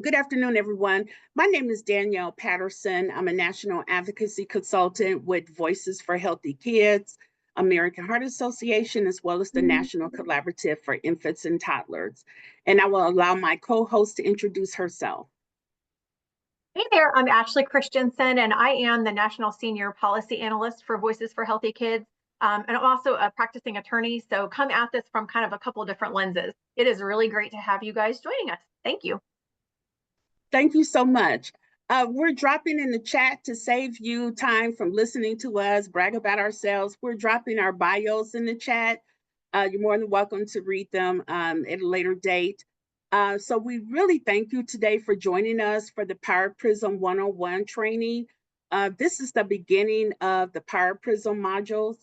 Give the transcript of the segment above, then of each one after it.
good afternoon, everyone. My name is Danielle Patterson. I'm a national advocacy consultant with Voices for Healthy Kids, American Heart Association, as well as the National Collaborative for Infants and Toddlers. And I will allow my co-host to introduce herself. Hey there, I'm Ashley Christensen, and I am the National Senior Policy Analyst for Voices for Healthy Kids. And I'm also a practicing attorney, so come at this from kind of a couple of different lenses. It is really great to have you guys joining us. Thank you. Thank you so much. We're dropping in the chat to save you time from listening to us brag about ourselves. We're dropping our bios in the chat. You're more than welcome to read them at a later date. So we really thank you today for joining us for the Power Prism 101 training. This is the beginning of the Power Prism modules.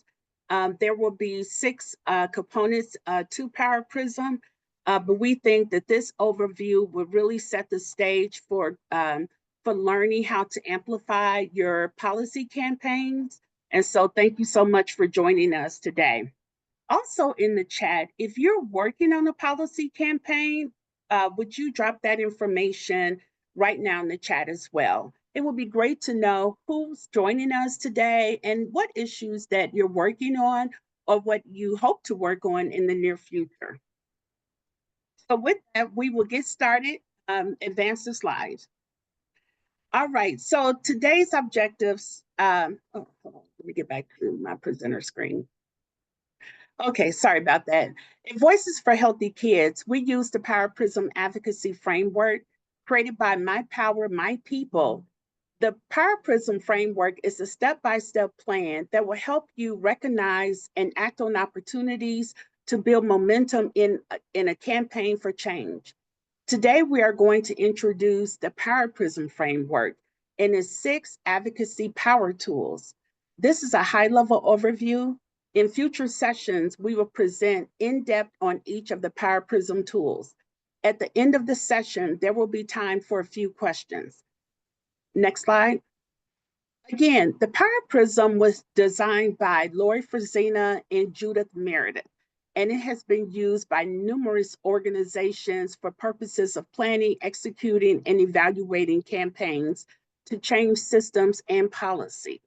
There will be 6 components to Power Prism, but we think that this overview will really set the stage for learning how to amplify your policy campaigns. And so thank you so much for joining us today. Also in the chat, if you're working on a policy campaign, would you drop that information right now in the chat as well? It would be great to know who's joining us today and what issues that you're working on or what you hope to work on in the near future. So with that, we will get started. Advance the slides. All right, so today's objectives, hold on, let me get back to my presenter screen. Okay, sorry about that. In Voices for Healthy Kids, we use the Power Prism advocacy framework created by My Power, My People. The Power Prism framework is a step-by-step plan that will help you recognize and act on opportunities to build momentum in a campaign for change. Today, we are going to introduce the Power Prism framework and its 6 advocacy power tools. This is a high-level overview. In future sessions, we will present in-depth on each of the Power Prism tools. At the end of the session, there will be time for a few questions. Next slide. Again, the Power Prism was designed by Lori Frazina and Judith Meredith, and it has been used by numerous organizations for purposes of planning, executing, and evaluating campaigns to change systems and policy.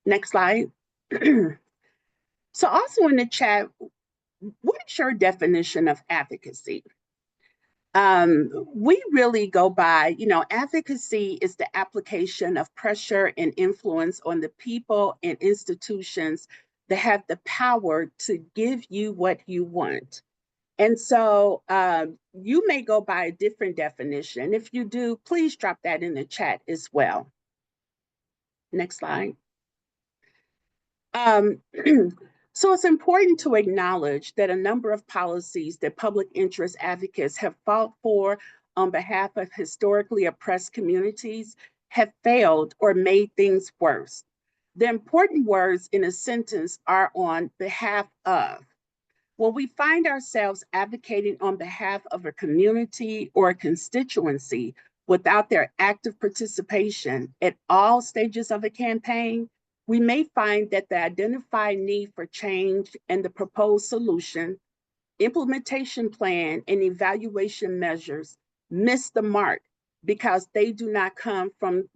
Next slide. So also in the chat, what is your definition of advocacy? We really go by, advocacy is the application of pressure and influence on the people and institutions that have the power to give you what you want. And so you may go by a different definition. If you do, please drop that in the chat as well. Next slide. So it's important to acknowledge that a number of policies that public interest advocates have fought for on behalf of historically oppressed communities have failed or made things worse. The important words in a sentence are on behalf of. When we find ourselves advocating on behalf of a community or a constituency without their active participation at all stages of a campaign, we may find that the identified need for change and the proposed solution, implementation plan, and evaluation measures miss the mark because they do not come from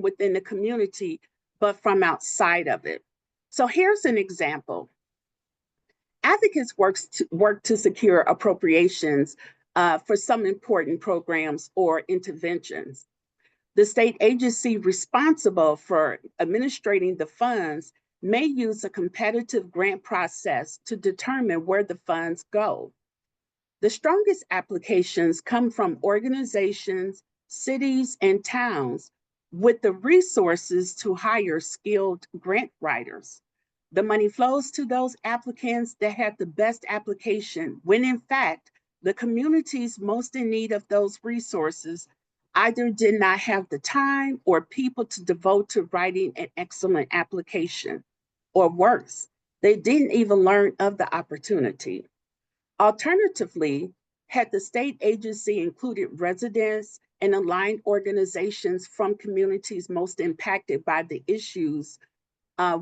within the community, but from outside of it. So here's an example. Advocates work to secure appropriations for some important programs or interventions. The state agency responsible for administrating the funds may use a competitive grant process to determine where the funds go. The strongest applications come from organizations, cities, and towns with the resources to hire skilled grant writers. The money flows to those applicants that had the best application, when in fact, the communities most in need of those resources either did not have the time or people to devote to writing an excellent application, or worse, they didn't even learn of the opportunity. Alternatively, had the state agency included residents and aligned organizations from communities most impacted by the issues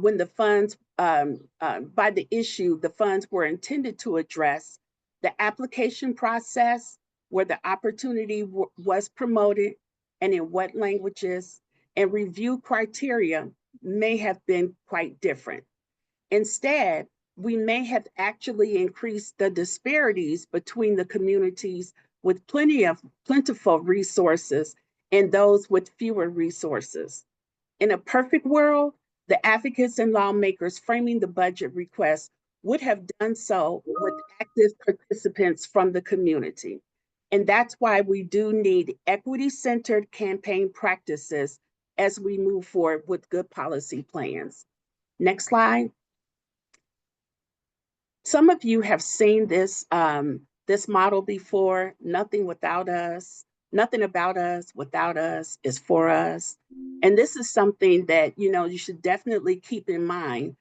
when the funds, the funds were intended to address, the application process, where the opportunity was promoted and in what languages, and review criteria may have been quite different. Instead, we may have actually increased the disparities between the communities with plentiful resources and those with fewer resources. In a perfect world, the advocates and lawmakers framing the budget request would have done so with active participants from the community. And that's why we do need equity-centered campaign practices as we move forward with good policy plans. Next slide. Some of you have seen this model before. Nothing without us, nothing about us without us is for us. And this is something that you should definitely keep in mind.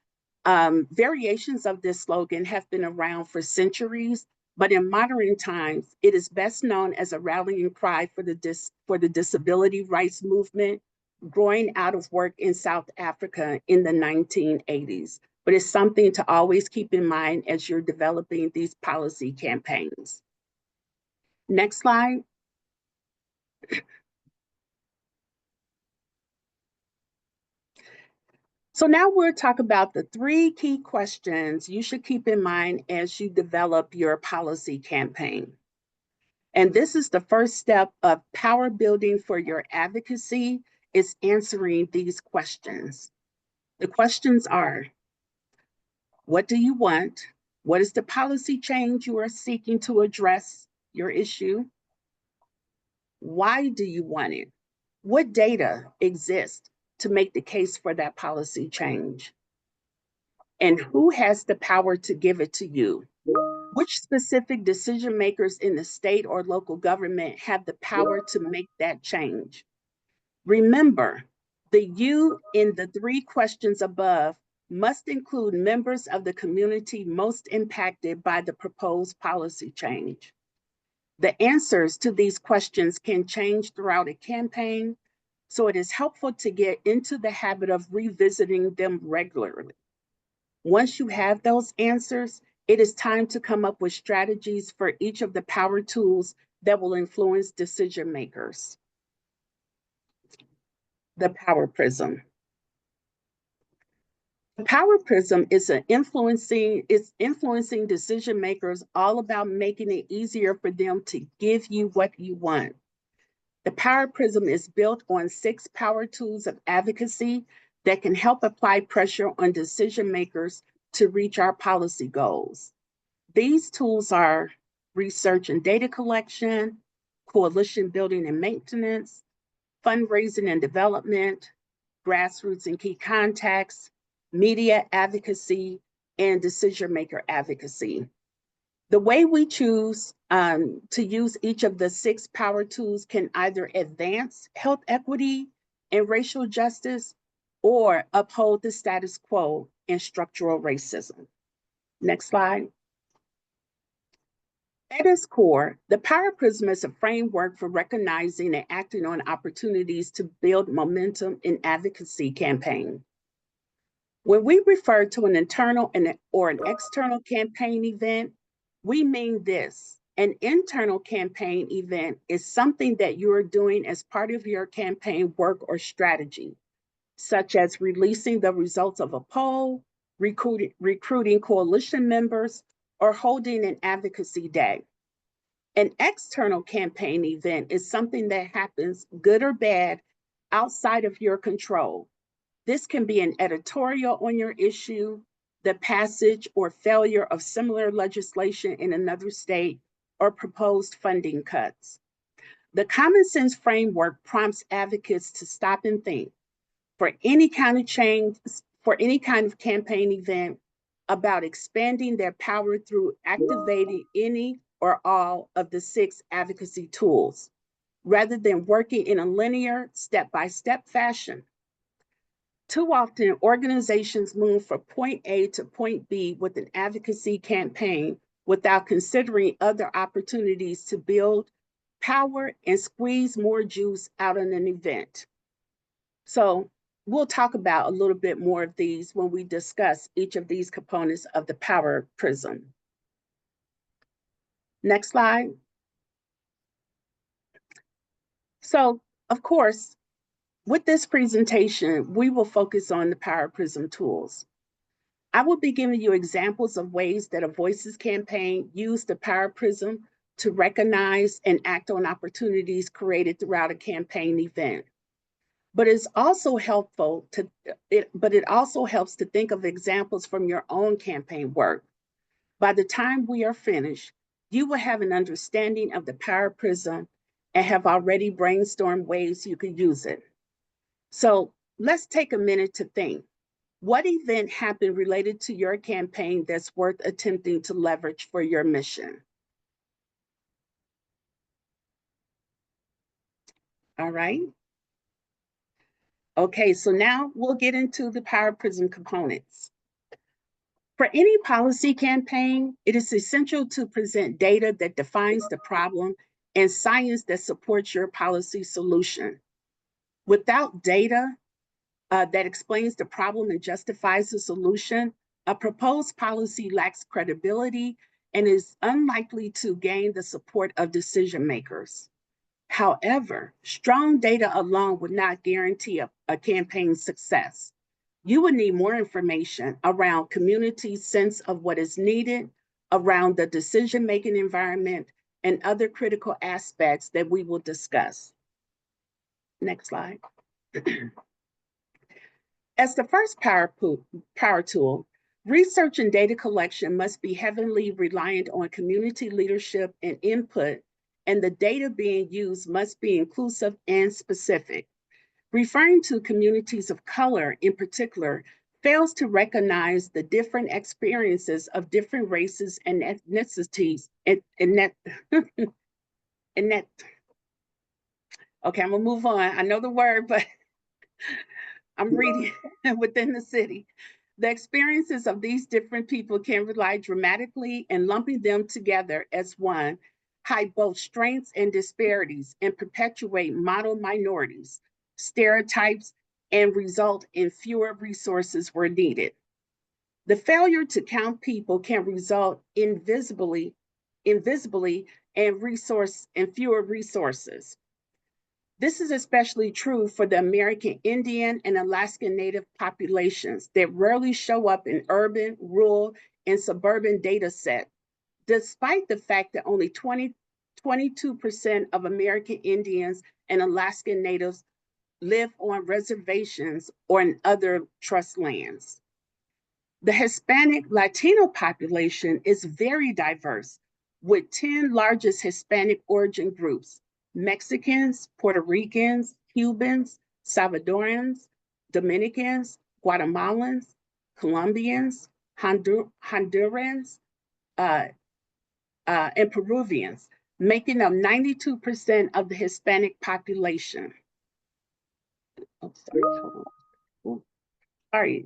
Variations of this slogan have been around for centuries, but in modern times, it is best known as a rallying cry for the disability rights movement growing out of work in South Africa in the 1980s. But it's something to always keep in mind as you're developing these policy campaigns. Next slide. So now we'll talk about the 3 key questions you should keep in mind as you develop your policy campaign. And this is the first step of power building for your advocacy, is answering these questions. The questions are, what do you want? What is the policy change you are seeking to address your issue? Why do you want it? What data exists to make the case for that policy change? And who has the power to give it to you? Which specific decision makers in the state or local government have the power to make that change? Remember, the you in the 3 questions above must include members of the community most impacted by the proposed policy change. The answers to these questions can change throughout a campaign, so it is helpful to get into the habit of revisiting them regularly. Once you have those answers, it is time to come up with strategies for each of the power tools that will influence decision makers. The Power Prism. The Power Prism is influencing decision makers, all about making it easier for them to give you what you want. The Power Prism is built on 6 power tools of advocacy that can help apply pressure on decision makers to reach our policy goals. These tools are research and data collection, coalition building and maintenance, fundraising and development, grassroots and key contacts, media advocacy, and decision maker advocacy. The way we choose to use each of the 6 power tools can either advance health equity and racial justice or uphold the status quo and structural racism. Next slide. At its core, the Power Prism is a framework for recognizing and acting on opportunities to build momentum in advocacy campaign. When we refer to an internal or an external campaign event, we mean this. An internal campaign event is something that you are doing as part of your campaign work or strategy, such as releasing the results of a poll, recruiting coalition members, or holding an advocacy day. An external campaign event is something that happens, good or bad, outside of your control. This can be an editorial on your issue, the passage or failure of similar legislation in another state, or proposed funding cuts. The common sense framework prompts advocates to stop and think, for any kind of change, for any kind of campaign event, about expanding their power through activating any or all of the 6 advocacy tools, rather than working in a linear, step-by-step fashion. Too often, organizations move from point A to point B with an advocacy campaign without considering other opportunities to build power and squeeze more juice out of an event. So we'll talk about a little bit more of these when we discuss each of these components of the Power Prism. Next slide. So, of course, with this presentation, we will focus on the Power Prism tools. I will be giving you examples of ways that a Voices campaign used the Power Prism to recognize and act on opportunities created throughout a campaign event. But it also helps to think of examples from your own campaign work. By the time we are finished, you will have an understanding of the Power Prism and have already brainstormed ways you could use it. So let's take a minute to think. What event happened related to your campaign that's worth attempting to leverage for your mission? All right. Okay, so now we'll get into the Power Prism components. For any policy campaign, it is essential to present data that defines the problem and science that supports your policy solution. Without data that explains the problem and justifies the solution, a proposed policy lacks credibility and is unlikely to gain the support of decision makers. However, strong data alone would not guarantee a campaign's success. You would need more information around community sense of what is needed, around the decision-making environment, and other critical aspects that we will discuss. Next slide. As the first power tool, research and data collection must be heavily reliant on community leadership and input, and the data being used must be inclusive and specific. Referring to communities of color in particular fails to recognize the different experiences of different races and ethnicities okay, I'm gonna move on. I know the word, but I'm reading within the city. The experiences of these different people can rely dramatically, and lumping them together as one hide both strengths and disparities and perpetuate model minorities, stereotypes, and result in fewer resources where needed. The failure to count people can result invisibly and fewer resources. This is especially true for the American Indian and Alaskan Native populations that rarely show up in urban, rural, and suburban data set, despite the fact that only 22% of American Indians and Alaskan Natives live on reservations or in other trust lands. The Hispanic Latino population is very diverse, with 10 largest Hispanic origin groups: Mexicans, Puerto Ricans, Cubans, Salvadorans, Dominicans, Guatemalans, Colombians, Hondurans, and Peruvians, making up 92% of the Hispanic population. Oh, sorry, hold on. Ooh, sorry,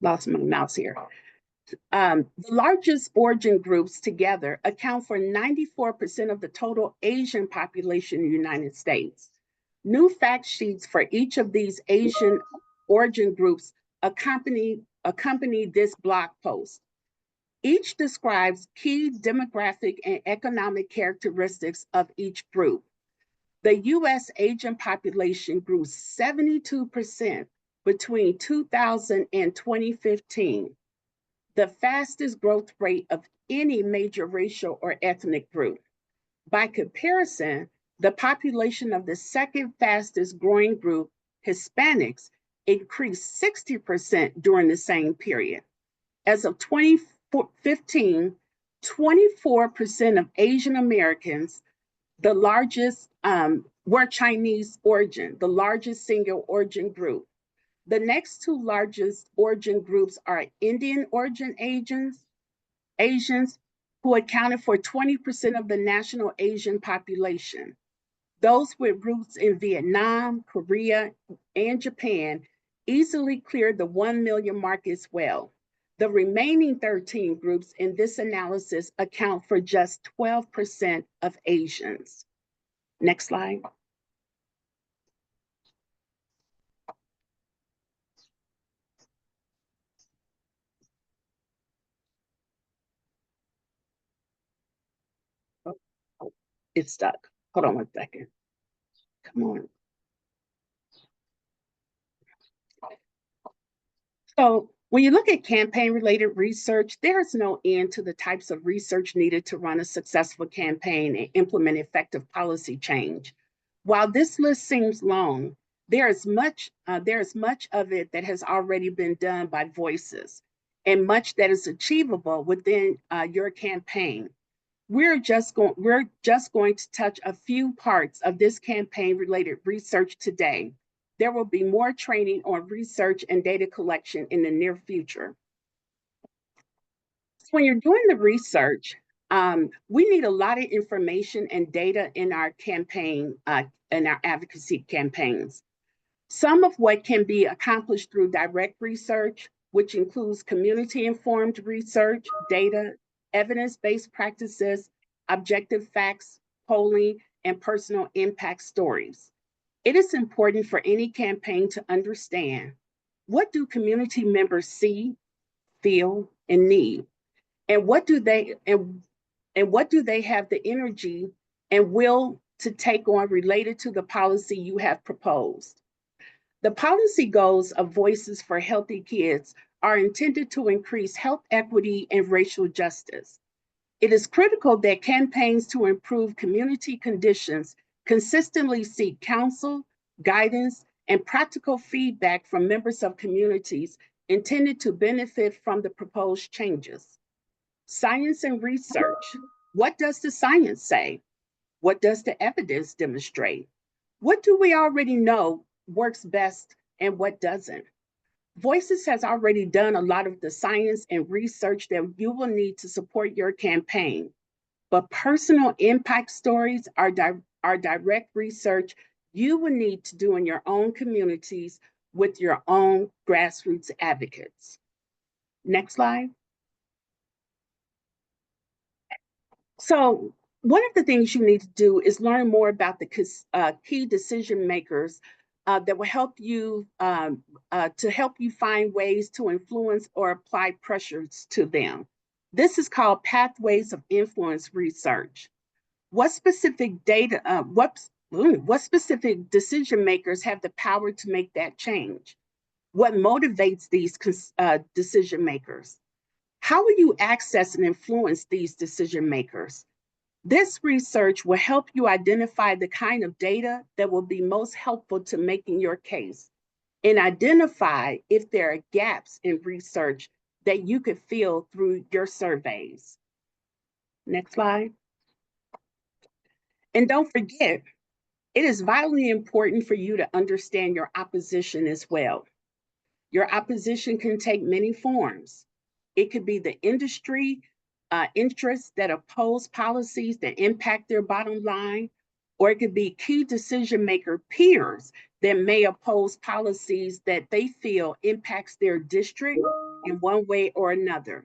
lost my mouse here. The largest origin groups together account for 94% of the total Asian population in the United States. New fact sheets for each of these Asian origin groups accompany this blog post. Each describes key demographic and economic characteristics of each group. The US Asian population grew 72% between 2000 and 2015, the fastest growth rate of any major racial or ethnic group. By comparison, the population of the second fastest growing group, Hispanics, increased 60% during the same period. As of 2015, 24% of Asian Americans, the largest, were Chinese origin, the largest single origin group. The next two largest origin groups are Indian origin Asians, who accounted for 20% of the national Asian population. Those with roots in Vietnam, Korea, and Japan easily cleared the 1 million mark as well. The remaining 13 groups in this analysis account for just 12% of Asians. Next slide. Oh, it's stuck. Hold on one second. Come on. So when you look at campaign-related research, there is no end to the types of research needed to run a successful campaign and implement effective policy change. While this list seems long, there is much of it that has already been done by voices, and much that is achievable within your campaign. We're just going to touch a few parts of this campaign-related research today. There will be more training on research and data collection in the near future. So when you're doing the research, we need a lot of information and data in our campaign, in our advocacy campaigns. Some of what can be accomplished through direct research, which includes community-informed research, data, evidence-based practices, objective facts, polling, and personal impact stories. It is important for any campaign to understand, what do community members see, feel, and need? And what do they have the energy and will to take on related to the policy you have proposed? The policy goals of Voices for Healthy Kids are intended to increase health equity and racial justice. It is critical that campaigns to improve community conditions consistently seek counsel, guidance, and practical feedback from members of communities intended to benefit from the proposed changes. Science and research. What does the science say? What does the evidence demonstrate? What do we already know works best and what doesn't? Voices has already done a lot of the science and research that you will need to support your campaign, but personal impact stories are direct research you will need to do in your own communities with your own grassroots advocates. Next slide. So one of the things you need to do is learn more about the key decision makers that will help you to help you find ways to influence or apply pressures to them. This is called pathways of influence research. What specific decision makers have the power to make that change? What motivates these decision makers? How will you access and influence these decision makers? This research will help you identify the kind of data that will be most helpful to making your case and identify if there are gaps in research that you could fill through your surveys. Next slide. And don't forget, it is vitally important for you to understand your opposition as well. Your opposition can take many forms. It could be the industry interests that oppose policies that impact their bottom line, or it could be key decision maker peers that may oppose policies that they feel impacts their district in one way or another.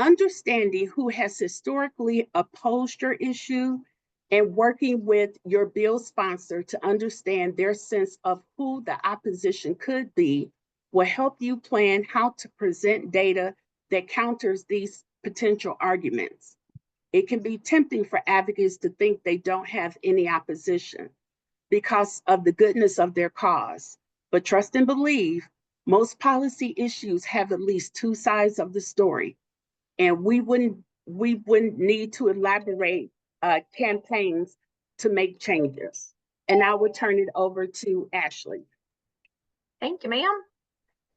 Understanding who has historically opposed your issue and working with your bill sponsor to understand their sense of who the opposition could be will help you plan how to present data that counters these potential arguments. It can be tempting for advocates to think they don't have any opposition because of the goodness of their cause. But trust and believe, most policy issues have at least two sides of the story, and we wouldn't need to elaborate campaigns to make changes. And I would turn it over to Ashley. Thank you, ma'am.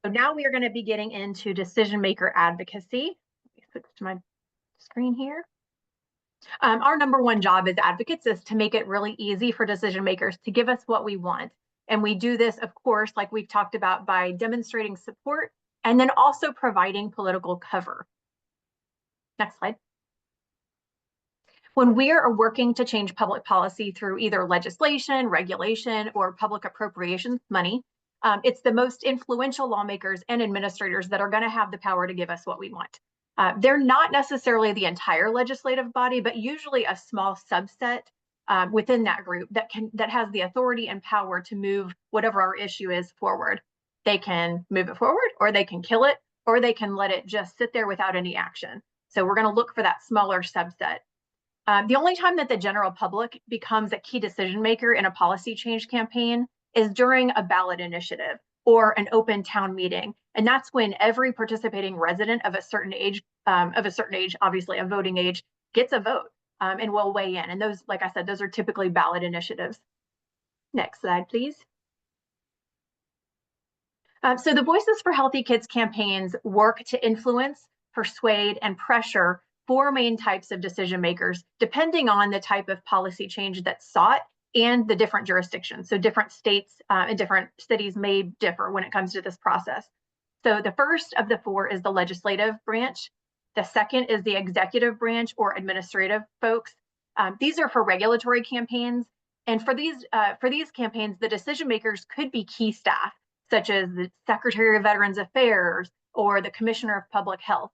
So now we are going to be getting into decision maker advocacy. Let me switch to my screen here. Our number one job as advocates is to make it really easy for decision makers to give us what we want. And we do this, of course, like we've talked about, by demonstrating support and then also providing political cover. Next slide. When we are working to change public policy through either legislation, regulation, or public appropriations money, it's the most influential lawmakers and administrators that are going to have the power to give us what we want. They're not necessarily the entire legislative body, but usually a small subset within that group that has the authority and power to move whatever our issue is forward. They can move it forward, or they can kill it, or they can let it just sit there without any action. So we're going to look for that smaller subset. The only time that the general public becomes a key decision maker in a policy change campaign is during a ballot initiative or an open town meeting. And that's when every participating resident of a certain age, obviously a voting age, gets a vote and will weigh in. And those, like I said, those are typically ballot initiatives. Next slide, please. So the Voices for Healthy Kids campaigns work to influence, persuade, and pressure four main types of decision makers, depending on the type of policy change that's sought and the different jurisdictions. So different states and different cities may differ when it comes to this process. So the first of the four is the legislative branch. The second is the executive branch or administrative folks. These are for regulatory campaigns. And for these campaigns, the decision makers could be key staff, such as the Secretary of Veterans Affairs or the Commissioner of Public Health.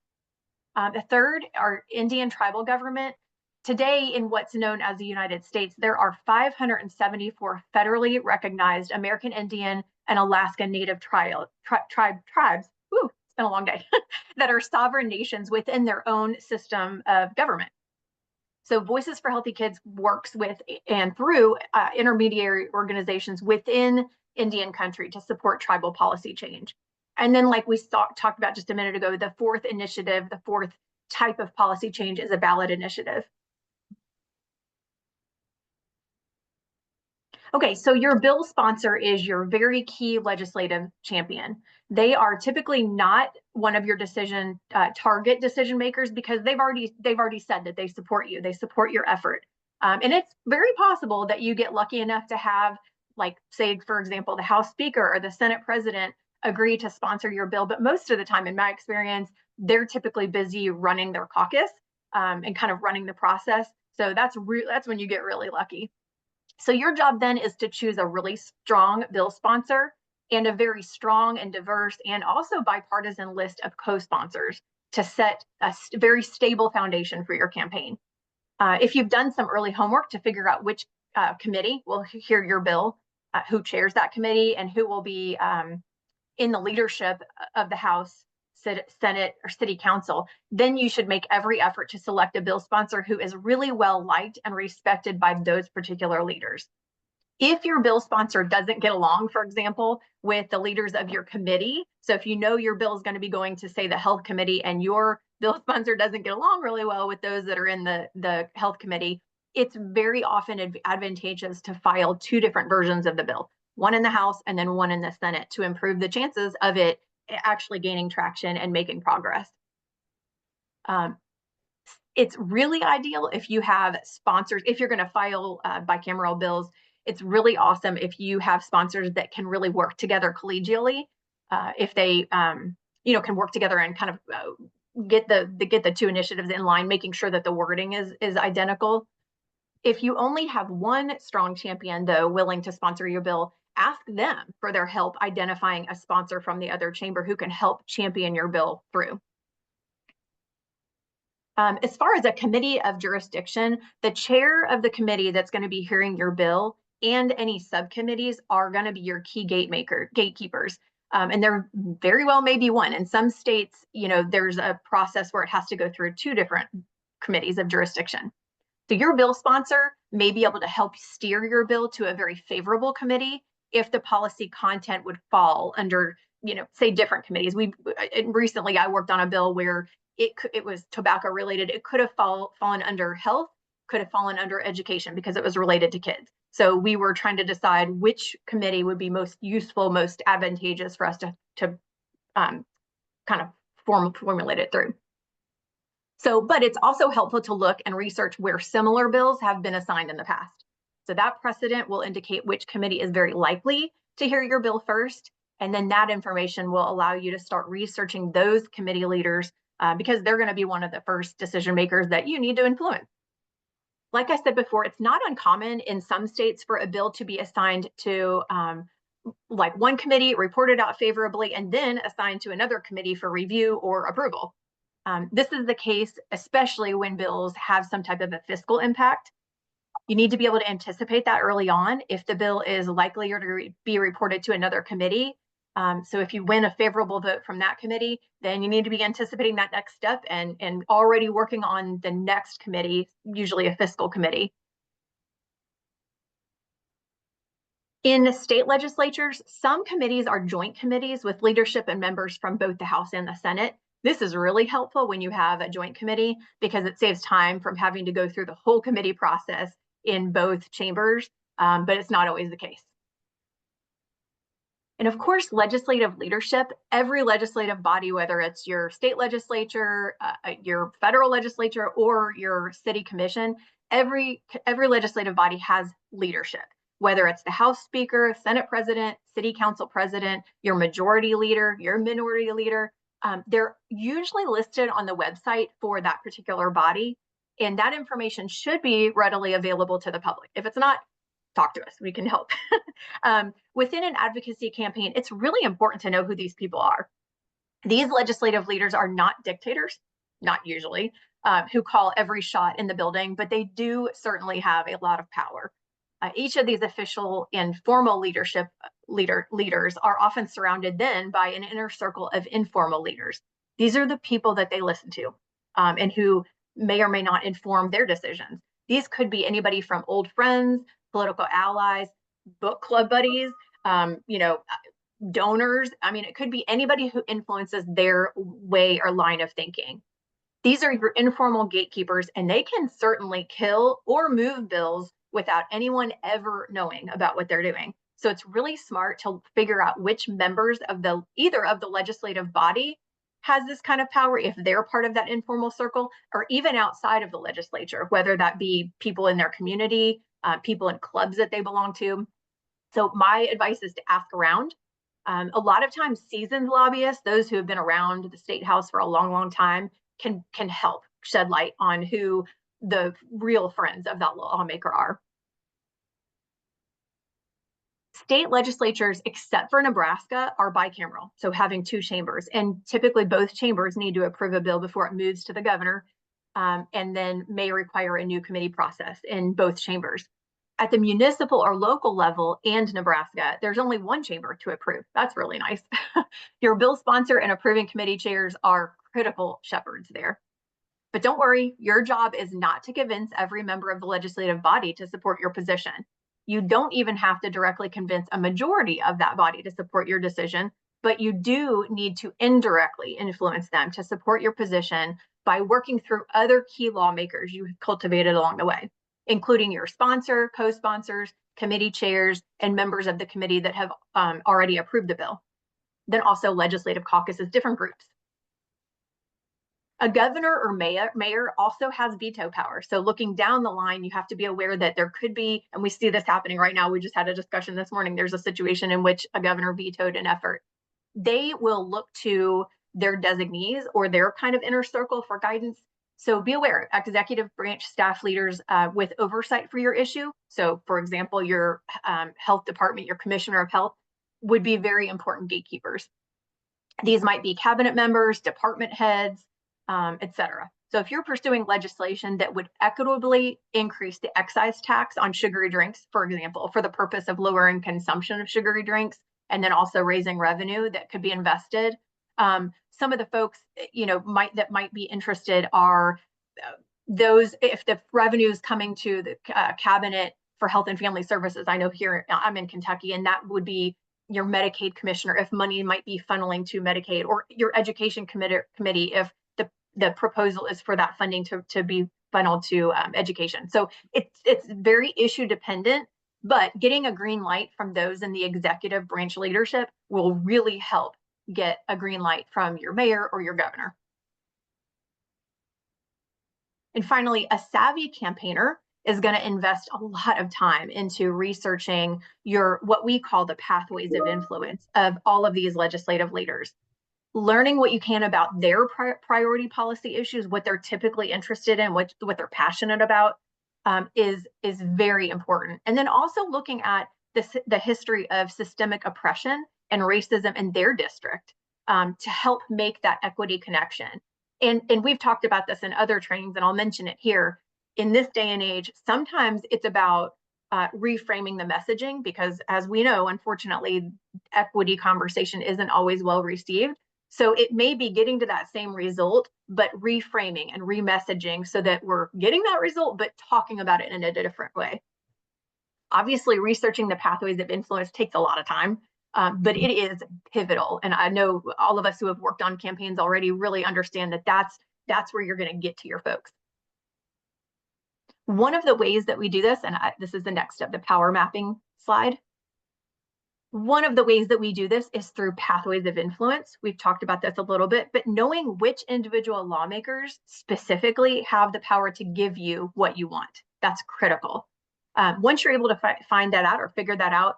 The third are Indian tribal government. Today, in what's known as the United States, there are 574 federally recognized American Indian and Alaska Native tribes, woo, it's been a long day, that are sovereign nations within their own system of government. So Voices for Healthy Kids works with and through intermediary organizations within Indian country to support tribal policy change. And then, like we talked about just a minute ago, the fourth initiative, the fourth type of policy change is a ballot initiative. Okay, so your bill sponsor is your very key legislative champion. They are typically not one of your target decision makers because they've already said that they support you. They support your effort. And it's very possible that you get lucky enough to have, like, say, for example, the House Speaker or the Senate President agree to sponsor your bill. But most of the time, in my experience, they're typically busy running their caucus and kind of running the process. So that's when you get really lucky. So your job then is to choose a really strong bill sponsor and a very strong and diverse and also bipartisan list of co-sponsors to set a very stable foundation for your campaign. If you've done some early homework to figure out which committee will hear your bill, who chairs that committee, and who will be in the leadership of the House, Senate, or City Council, then you should make every effort to select a bill sponsor who is really well liked and respected by those particular leaders. If your bill sponsor doesn't get along, for example, with the leaders of your committee, so if you know your bill is going to be going to, say, the Health Committee and your bill sponsor doesn't get along really well with those that are in the Health Committee, it's very often advantageous to file two different versions of the bill, one in the House and then one in the Senate, to improve the chances of it actually gaining traction and making progress. It's really ideal if you have sponsors. If you're going to file bicameral bills, it's really awesome if you have sponsors that can really work together collegially. If they, can work together and kind of get the two initiatives in line, making sure that the wording is identical. If you only have one strong champion, though, willing to sponsor your bill, ask them for their help identifying a sponsor from the other chamber who can help champion your bill through. As far as a committee of jurisdiction, the chair of the committee that's going to be hearing your bill and any subcommittees are going to be your key gatekeepers. And there very well may be one. In some states, there's a process where it has to go through two different committees of jurisdiction. So your bill sponsor may be able to help steer your bill to a very favorable committee if the policy content would fall under, say, different committees. Recently I worked on a bill where it was tobacco related. It could have fallen under health, could have fallen under education because it was related to kids. So we were trying to decide which committee would be most useful, most advantageous for us to kind of formulate it through. So, but it's also helpful to look and research where similar bills have been assigned in the past. So that precedent will indicate which committee is very likely to hear your bill first. And then that information will allow you to start researching those committee leaders because they're going to be one of the first decision makers that you need to influence. Like I said before, it's not uncommon in some states for a bill to be assigned to like one committee, reported out favorably, and then assigned to another committee for review or approval. This is the case, especially when bills have some type of a fiscal impact. You need to be able to anticipate that early on. If the bill is likely to be reported to another committee, So if you win a favorable vote from that committee, then you need to be anticipating that next step and already working on the next committee, usually a fiscal committee. In state legislatures, some committees are joint committees with leadership and members from both the House and the Senate. This is really helpful when you have a joint committee because it saves time from having to go through the whole committee process in both chambers, but it's not always the case. And of course, legislative leadership, every legislative body, whether it's your state legislature, your federal legislature, or your city commission, every legislative body has leadership, whether it's the House Speaker, Senate President, City Council President, your majority leader, your minority leader. They're usually listed on the website for that particular body, and that information should be readily available to the public. If it's not, talk to us, we can help. Within an advocacy campaign, it's really important to know who these people are. These legislative leaders are not dictators, not usually, who call every shot in the building, but they do certainly have a lot of power. Each of these official and formal leadership leaders are often surrounded then by an inner circle of informal leaders. These are the people that they listen to and who may or may not inform their decisions. These could be anybody from old friends, political allies, book club buddies, donors. I mean, it could be anybody who influences their way or line of thinking. These are your informal gatekeepers, and they can certainly kill or move bills without anyone ever knowing about what they're doing. So it's really smart to figure out which members of either of the legislative body has this kind of power, if they're part of that informal circle, or even outside of the legislature, whether that be people in their community, people in clubs that they belong to. So my advice is to ask around. A lot of times seasoned lobbyists, those who have been around the state house for a long, long time, can help shed light on who the real friends of that lawmaker are. State legislatures, except for Nebraska, are bicameral, so having two chambers. And typically both chambers need to approve a bill before it moves to the governor, and then may require a new committee process in both chambers. At the municipal or local level and Nebraska, there's only one chamber to approve. That's really nice. Your bill sponsor and approving committee chairs are critical shepherds there. But don't worry, your job is not to convince every member of the legislative body to support your position. You don't even have to directly convince a majority of that body to support your decision, but you do need to indirectly influence them to support your position by working through other key lawmakers you've cultivated along the way, including your sponsor, co-sponsors, committee chairs, and members of the committee that have already approved the bill. Then also legislative caucuses, different groups. A governor or mayor also has veto power. So looking down the line, you have to be aware that there could be, and we see this happening right now. We just had a discussion this morning. There's a situation in which a governor vetoed an effort. They will look to their designees or their kind of inner circle for guidance. So be aware, executive branch staff leaders with oversight for your issue. So for example, your health department, your commissioner of health would be very important gatekeepers. These might be cabinet members, department heads, etc. So if you're pursuing legislation that would equitably increase the excise tax on sugary drinks, for example, for the purpose of lowering consumption of sugary drinks, and then also raising revenue that could be invested, some of the folks, that might be interested are those, if the revenue is coming to the cabinet for health and family services. I know here I'm in Kentucky, and that would be your Medicaid commissioner if money might be funneling to Medicaid, or your education committee if the proposal is for that funding to be funneled to education. So it's very issue dependent, but getting a green light from those in the executive branch leadership will really help get a green light from your mayor or your governor. And finally, a savvy campaigner is going to invest a lot of time into researching what we call the pathways of influence of all of these legislative leaders. Learning what you can about their priority policy issues, what they're typically interested in, what they're passionate about, is very important. And then also looking at the history of systemic oppression and racism in their district to help make that equity connection. And we've talked about this in other trainings, and I'll mention it here. In this day and age, sometimes it's about reframing the messaging, because as we know, unfortunately, equity conversation isn't always well received. So it may be getting to that same result, but reframing and remessaging so that we're getting that result, but talking about it in a different way. Obviously, researching the pathways of influence takes a lot of time, but it is pivotal. And I know all of us who have worked on campaigns already really understand that that's where you're going to get to your folks. One of the ways that we do this, and this is the next step, the power mapping slide. One of the ways that we do this is through pathways of influence. We've talked about this a little bit, but knowing which individual lawmakers specifically have the power to give you what you want, that's critical. Once you're able to find that out or figure that out,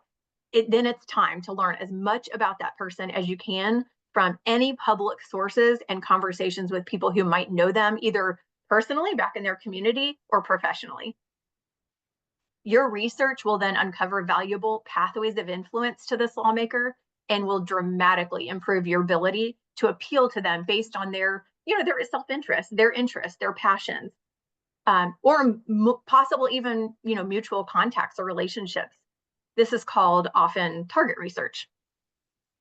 then it's time to learn as much about that person as you can from any public sources and conversations with people who might know them, either personally back in their community or professionally. Your research will then uncover valuable pathways of influence to this lawmaker and will dramatically improve your ability to appeal to them based on their self-interest, their interests, their passions, or possible even, mutual contacts or relationships. This is called often target research.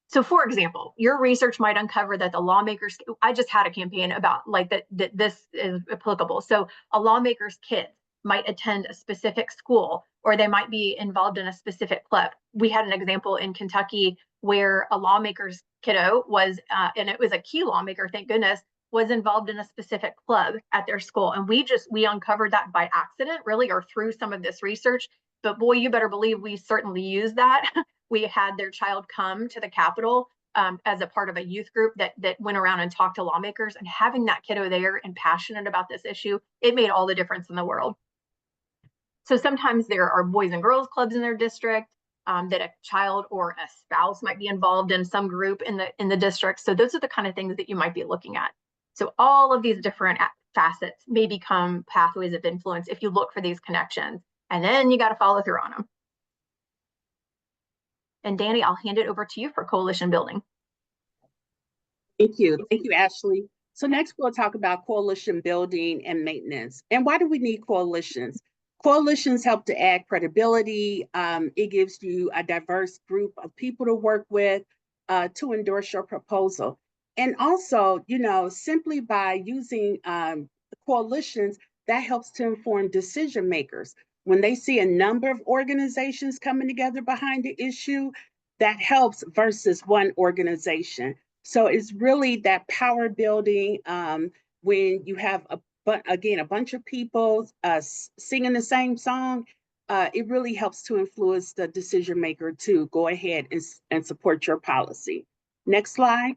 So for example, your research might uncover that the lawmakers, I just had a campaign about like that this is applicable. So a lawmaker's kids might attend a specific school, or they might be involved in a specific club. We had an example in Kentucky where a lawmaker's kiddo was, and it was a key lawmaker, thank goodness, was involved in a specific club at their school. And we uncovered that by accident, really, or through some of this research. But boy, you better believe we certainly used that. We had their child come to the Capitol as a part of a youth group that went around and talked to lawmakers, and having that kiddo there and passionate about this issue, it made all the difference in the world. So sometimes there are boys and girls clubs in their district, that a child or a spouse might be involved in some group in the district. So those are the kind of things that you might be looking at. So all of these different facets may become pathways of influence if you look for these connections, and then you got to follow through on them. And Danny, I'll hand it over to you for coalition building. Thank you. Thank you, Ashley. So next we'll talk about coalition building and maintenance. And why do we need coalitions? Coalitions help to add credibility. It gives you a diverse group of people to work with to endorse your proposal. And also, simply by using coalitions, that helps to inform decision makers. When they see a number of organizations coming together behind the issue, that helps versus one organization. So it's really that power building when you have a bunch of people singing the same song. It really helps to influence the decision maker to go ahead and support your policy. Next slide.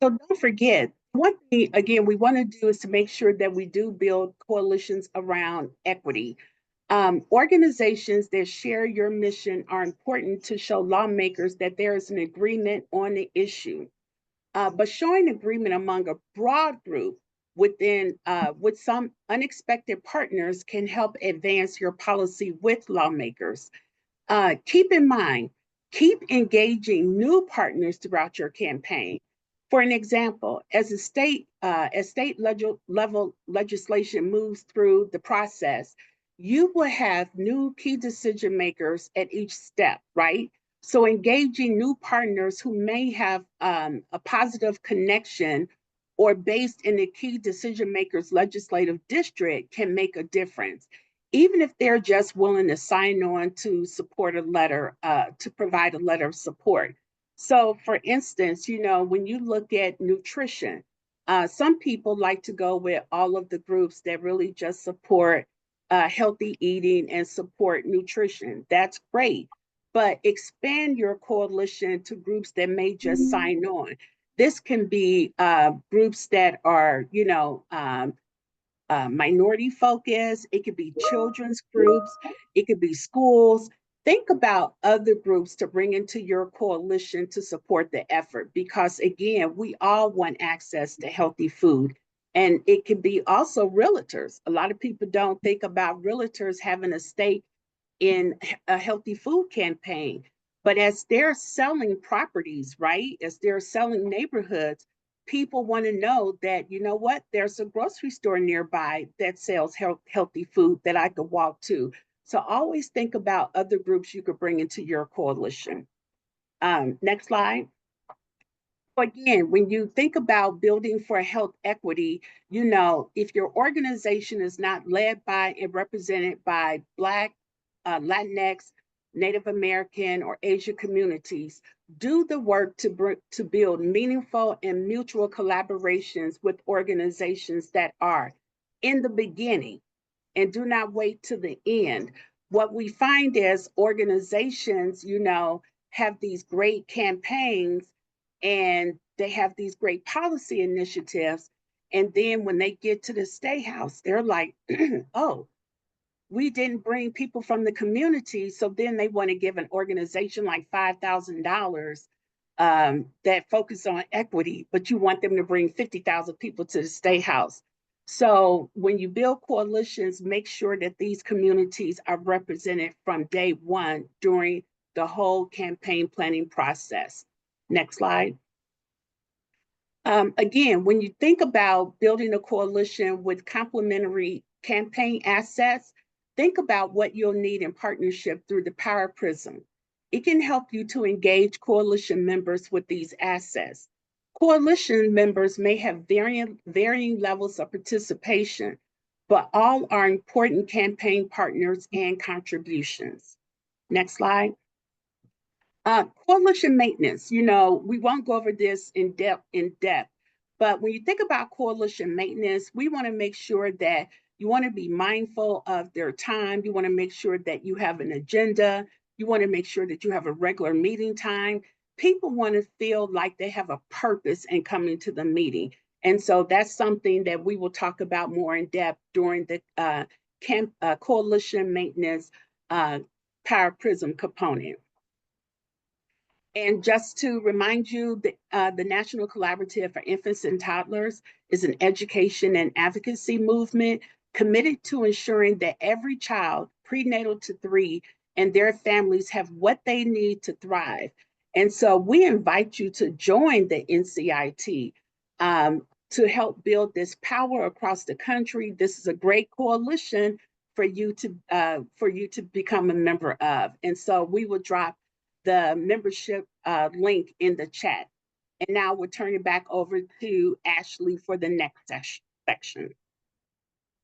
So don't forget, one thing again we want to do is to make sure that we do build coalitions around equity. Organizations that share your mission are important to show lawmakers that there is an agreement on the issue. But showing agreement among a broad group with some unexpected partners can help advance your policy with lawmakers. Keep in mind, keep engaging new partners throughout your campaign. For an example, as state level legislation moves through the process, you will have new key decision makers at each step, right? So engaging new partners who may have a positive connection or based in the key decision makers legislative district can make a difference, even if they're just willing to sign on to support a letter, to provide a letter of support. So for instance, when you look at nutrition, some people like to go with all of the groups that really just support healthy eating and support nutrition. That's great, but expand your coalition to groups that may just sign on. This can be groups that are, minority focused. It could be children's groups. It could be schools. Think about other groups to bring into your coalition to support the effort, because again, we all want access to healthy food. And it can be also realtors. A lot of people don't think about realtors having a stake in a healthy food campaign. But as they're selling properties, right, as they're selling neighborhoods, people want to know that, you know what, there's a grocery store nearby that sells healthy food that I could walk to. So always think about other groups you could bring into your coalition. Next slide. Again, when you think about building for health equity, you know, if your organization is not led by and represented by Black, Latinx, Native American, or Asian communities, do the work to build meaningful and mutual collaborations with organizations that are in the beginning, and do not wait to the end. What we find is organizations, you know, have these great campaigns and they have these great policy initiatives. And then when they get to the State House, they're like, oh, we didn't bring people from the community. So then they want to give an organization like $5,000 that focus on equity, but you want them to bring 50,000 people to the State House. So when you build coalitions, make sure that these communities are represented from day one during the whole campaign planning process. Next slide. Again, when you think about building a coalition with complementary campaign assets, think about what you'll need in partnership through the Power Prism. It can help you to engage coalition members with these assets. Coalition members may have varying levels of participation, but all are important campaign partners and contributions. Next slide. Coalition maintenance, you know, we won't go over this in depth, but when you think about coalition maintenance, we want to make sure that you want to be mindful of their time. You want to make sure that you have an agenda. You want to make sure that you have a regular meeting time. People want to feel like they have a purpose in coming to the meeting. And so that's something that we will talk about more in depth during the coalition maintenance Power Prism component. And just to remind you, the National Collaborative for Infants and Toddlers is an education and advocacy movement committed to ensuring that every child, prenatal to 3, and their families have what they need to thrive. And so we invite you to join the NCIT to help build this power across the country. This is a great coalition for you to become a member of. And so we will drop the membership link in the chat. And now we'll turn it back over to Ashley for the next section.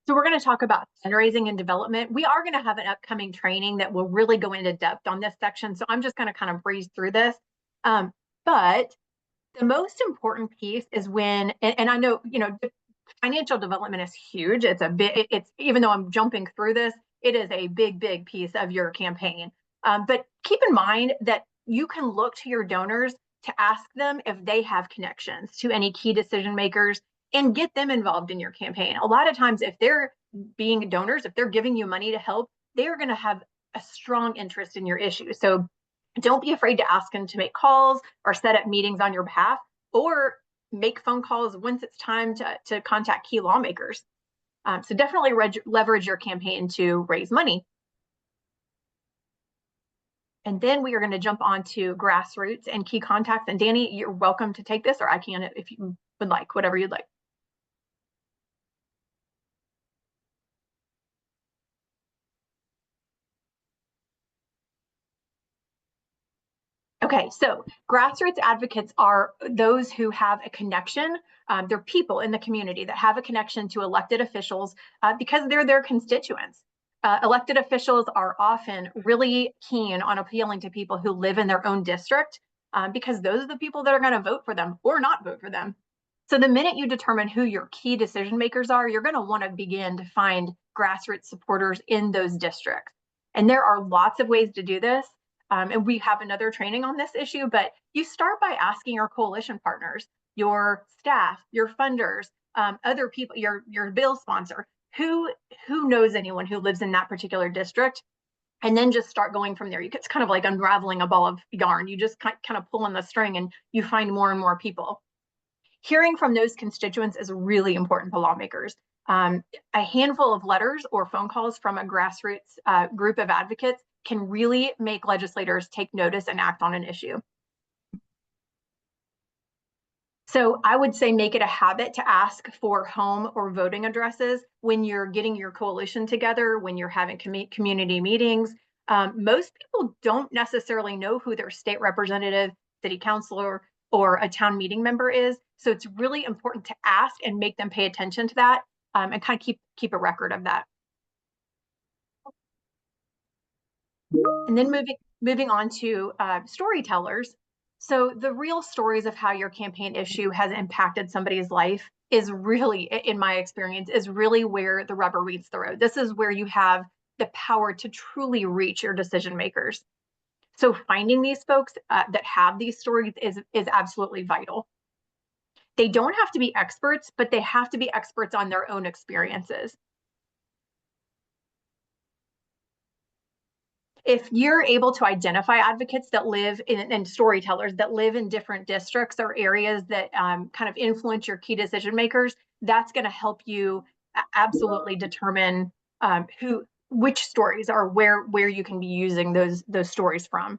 So we're going to talk about fundraising and development. We are going to have an upcoming training that will really go into depth on this section. So I'm just going to kind of breeze through this. But the most important piece is when, and I know, you know, financial development is huge. It's even though I'm jumping through this, it is a big piece of your campaign. But keep in mind that you can look to your donors to ask them if they have connections to any key decision makers and get them involved in your campaign. A lot of times, if they're being donors, if they're giving you money to help, they're going to have a strong interest in your issue. So don't be afraid to ask them to make calls or set up meetings on your behalf, or make phone calls once it's time to contact key lawmakers. So definitely leverage your campaign to raise money. And then we are going to jump on to grassroots and key contacts. And Danny, you're welcome to take this, or I can if you would like, whatever you'd like. Okay, so grassroots advocates are those who have a connection. They're people in the community that have a connection to elected officials because they're their constituents. Elected officials are often really keen on appealing to people who live in their own district because those are the people that are going to vote for them or not vote for them. So the minute you determine who your key decision makers are, you're going to want to begin to find grassroots supporters in those districts. And there are lots of ways to do this. And we have another training on this issue, but you start by asking your coalition partners, your staff, your funders, other people, your bill sponsor, who knows anyone who lives in that particular district, and then just start going from there. It's kind of like unraveling a ball of yarn. You just kind of pull on the string and you find more and more people. Hearing from those constituents is really important to lawmakers. A handful of letters or phone calls from a grassroots group of advocates can really make legislators take notice and act on an issue. So I would say make it a habit to ask for home or voting addresses when you're getting your coalition together, when you're having community meetings. Most people don't necessarily know who their state representative, city councilor, or a town meeting member is. So it's really important to ask and make them pay attention to that, and kind of keep a record of that. And then moving on to storytellers. So the real stories of how your campaign issue has impacted somebody's life is really, in my experience, is really where the rubber meets the road. This is where you have the power to truly reach your decision makers. So finding these folks that have these stories is absolutely vital. They don't have to be experts, but they have to be experts on their own experiences. If you're able to identify advocates that live in, and storytellers that live in different districts or areas that kind of influence your key decision makers, that's going to help you absolutely determine which stories are where you can be using those stories from.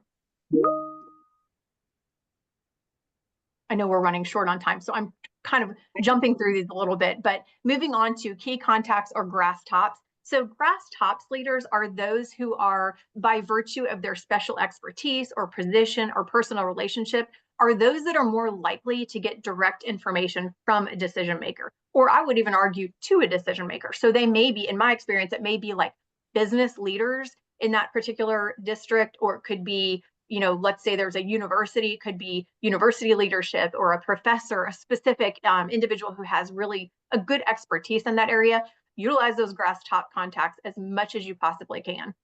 I know we're running short on time, so I'm kind of jumping through these a little bit, but moving on to key contacts or grass tops. So grass tops leaders are those who are, by virtue of their special expertise or position or personal relationship, are those that are more likely to get direct information from a decision maker, or I would even argue to a decision maker. So they may be, in my experience, it may be like business leaders in that particular district, or it could be, let's say there's a university, it could be university leadership or a professor, a specific individual who has really a good expertise in that area. Utilize those grass top contacts as much as you possibly can.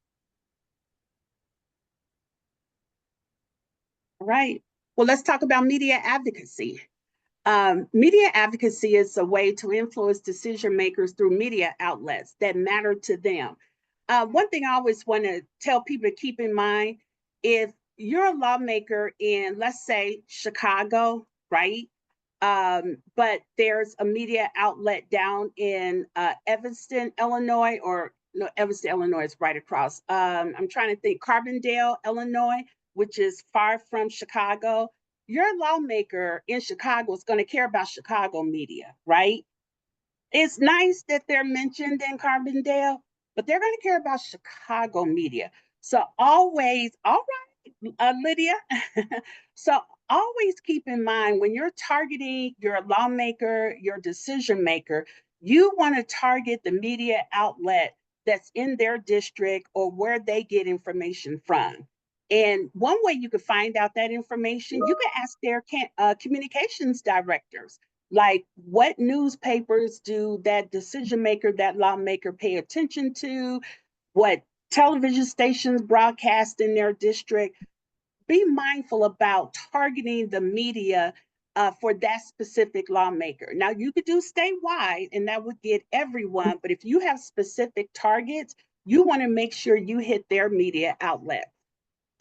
All right. Well, let's talk about media advocacy. Media advocacy is a way to influence decision makers through media outlets that matter to them. One thing I always want to tell people to keep in mind, if you're a lawmaker in, let's say, Chicago, right? But there's a media outlet down in Evanston, Illinois, or no, Evanston, Illinois is right across. I'm trying to think, Carbondale, Illinois, which is far from Chicago. Your lawmaker in Chicago is going to care about Chicago media, right? It's nice that they're mentioned in Carbondale, but they're going to care about Chicago media. So always, all right, Lydia. So always keep in mind when you're targeting your lawmaker, your decision maker, you want to target the media outlet that's in their district or where they get information from. And one way you could find out that information, you could ask their communications directors, like what newspapers do that decision maker, that lawmaker pay attention to, what television stations broadcast in their district. Be mindful about targeting the media for that specific lawmaker. Now, you could do statewide and that would get everyone, but if you have specific targets, you want to make sure you hit their media outlet.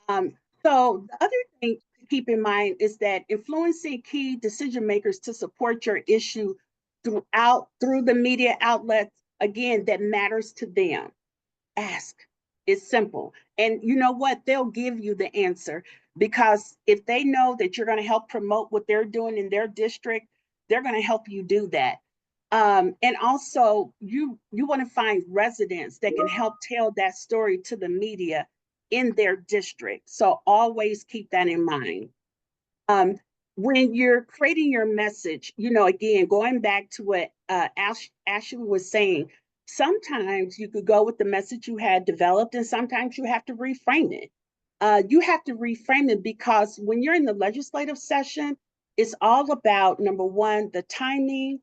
So the other thing to keep in mind is that influencing key decision makers to support your issue through the media outlets, again, that matters to them. Ask. It's simple. And you know what? They'll give you the answer, because if they know that you're going to help promote what they're doing in their district, they're going to help you do that. And also, you want to find residents that can help tell that story to the media in their district. So always keep that in mind. Um, when you're creating your message, again, going back to what Ashley was saying, sometimes you could go with the message you had developed, and sometimes you have to reframe it. You have to reframe it because when you're in the legislative session, it's all about, number one, the timing,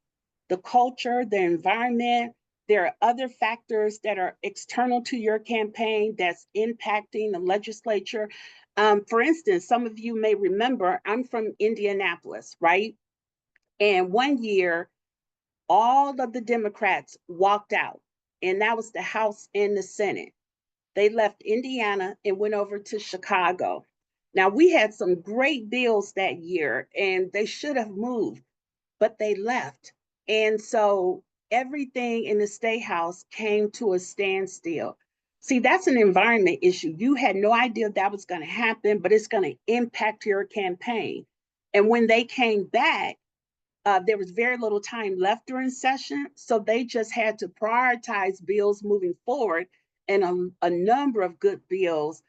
the culture, the environment. There are other factors that are external to your campaign that's impacting the legislature. For instance, some of you may remember, I'm from Indianapolis, right? And one year, all of the Democrats walked out, and that was the House and the Senate. They left Indiana and went over to Chicago. Now, we had some great bills that year, and they should have moved, but they left. And so everything in the State House came to a standstill. See, that's an environment issue. You had no idea that was going to happen, but it's going to impact your campaign. And when they came back, there was very little time left during session, so they just had to prioritize bills moving forward, and a number of good bills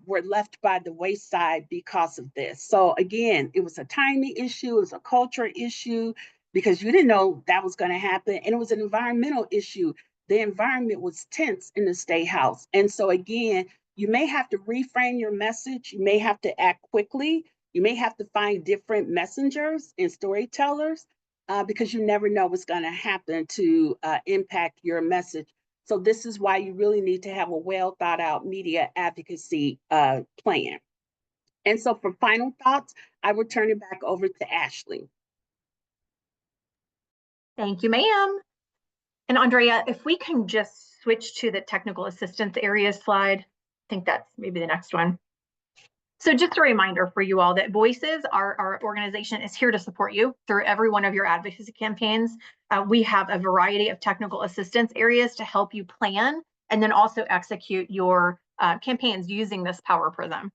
were left by the wayside because of this. So again, it was a timing issue, it was a culture issue, because you didn't know that was going to happen, and it was an environmental issue. The environment was tense in the State House, and so again, you may have to reframe your message, you may have to act quickly, you may have to find different messengers and storytellers because you never know what's going to happen to impact your message. So this is why you really need to have a well thought out media advocacy plan. And so for final thoughts, I will turn it back over to Ashley. Thank you, ma'am. And Andrea, if we can just switch to the technical assistance area slide, I think that's maybe the next one. So just a reminder for you all that Voices, our organization, is here to support you through every one of your advocacy campaigns. We have a variety of technical assistance areas to help you plan and then also execute your campaigns using this Power Prism.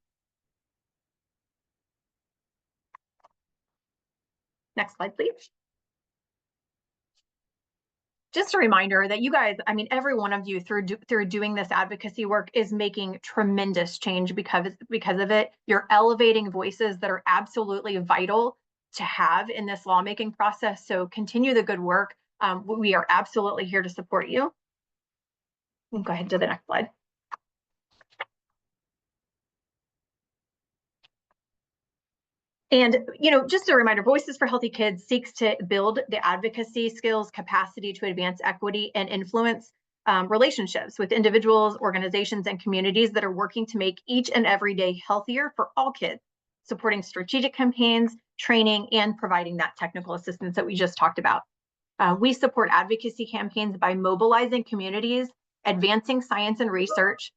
Next slide, please. Just a reminder that you guys, I mean, every one of you through doing this advocacy work is making tremendous change because of it. You're elevating voices that are absolutely vital to have in this lawmaking process. So continue the good work. We are absolutely here to support you. Go ahead to the next slide. And, just a reminder, Voices for Healthy Kids seeks to build the advocacy skills, capacity to advance equity and influence relationships with individuals, organizations, and communities that are working to make each and every day healthier for all kids, supporting strategic campaigns, training, and providing that technical assistance that we just talked about. We support advocacy campaigns by mobilizing communities, advancing science and research,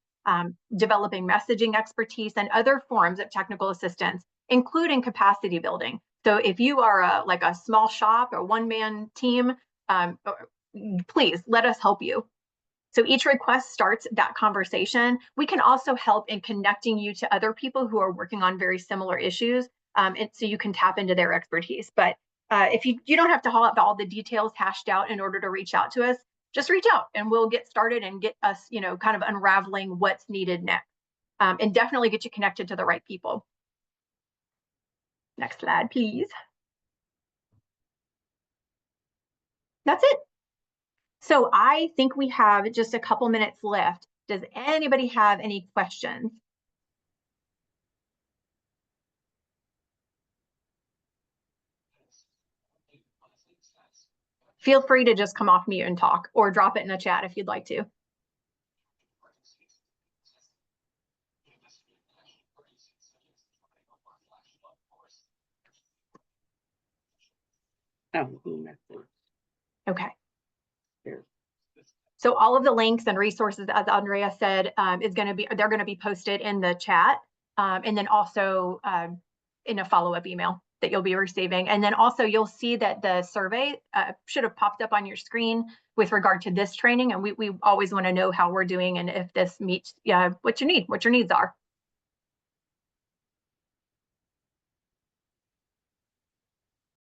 developing messaging expertise, and other forms of technical assistance, including capacity building. So if you are like a small shop or one-man team, please let us help you. So each request starts that conversation. We can also help in connecting you to other people who are working on very similar issues, and so you can tap into their expertise. But if you don't have to haul up all the details hashed out in order to reach out to us, just reach out and we'll get started and get us, kind of unraveling what's needed next, and definitely get you connected to the right people. Next slide, please. That's it. So I think we have just a couple minutes left. Does anybody have any questions? Feel free to just come off mute and talk, or drop it in the chat if you'd like to. Okay. So all of the links and resources, as Andrea said, they're going to be posted in the chat, and then also in a follow-up email that you'll be receiving. And then also you'll see that the survey should have popped up on your screen with regard to this training. And we always want to know how we're doing and if this meets what your needs are.